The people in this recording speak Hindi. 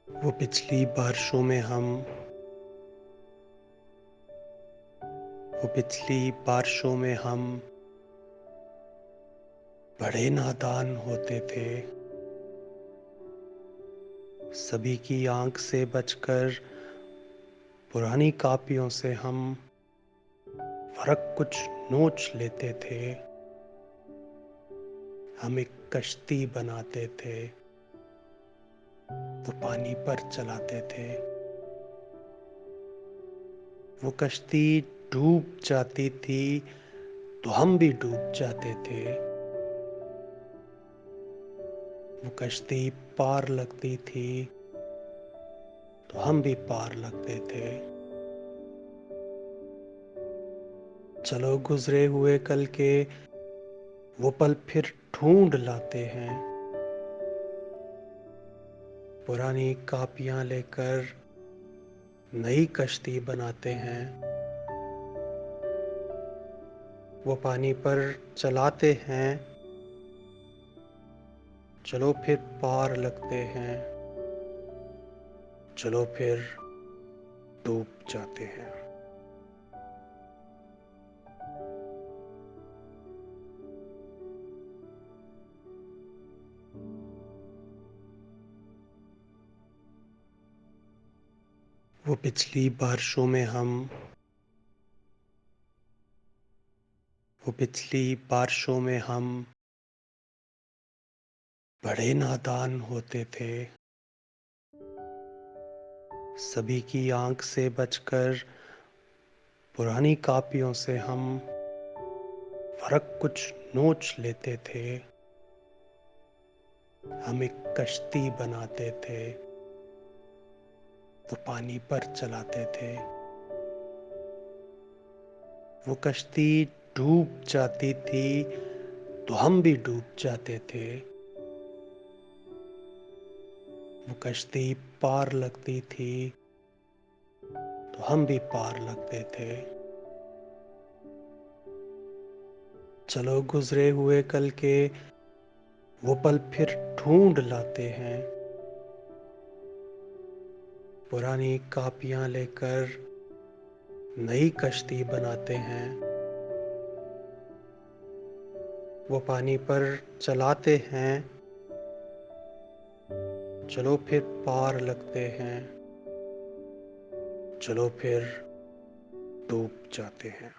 वो पिछली बारिशों में हम वो पिछली बारिशों में हम बड़े नादान होते थे। सभी की आंख से बचकर पुरानी कापियों से हम फर्क कुछ नोच लेते थे। हम एक कश्ती बनाते थे तो पानी पर चलाते थे। वो कश्ती डूब जाती थी तो हम भी डूब जाते थे। वो कश्ती पार लगती थी तो हम भी पार लगते थे। चलो गुजरे हुए कल के वो पल फिर ढूंढ लाते हैं। पुरानी कापियां लेकर नई कश्ती बनाते हैं। वो पानी पर चलाते हैं। चलो फिर पार लगते हैं। चलो फिर डूब जाते हैं। वो पिछली बारिशों में हम वो पिछली बारिशों में हम बड़े नादान होते थे। सभी की आंख से बचकर पुरानी कापियों से हम फर्क कुछ नोच लेते थे। हम एक कश्ती बनाते थे तो पानी पर चलाते थे। वो कश्ती डूब जाती थी तो हम भी डूब जाते थे। वो कश्ती पार लगती थी तो हम भी पार लगते थे। चलो गुजरे हुए कल के वो पल फिर ढूंढ लाते हैं। पुरानी कापियां लेकर नई कश्ती बनाते हैं। वो पानी पर चलाते हैं। चलो फिर पार लगते हैं। चलो फिर डूब जाते हैं।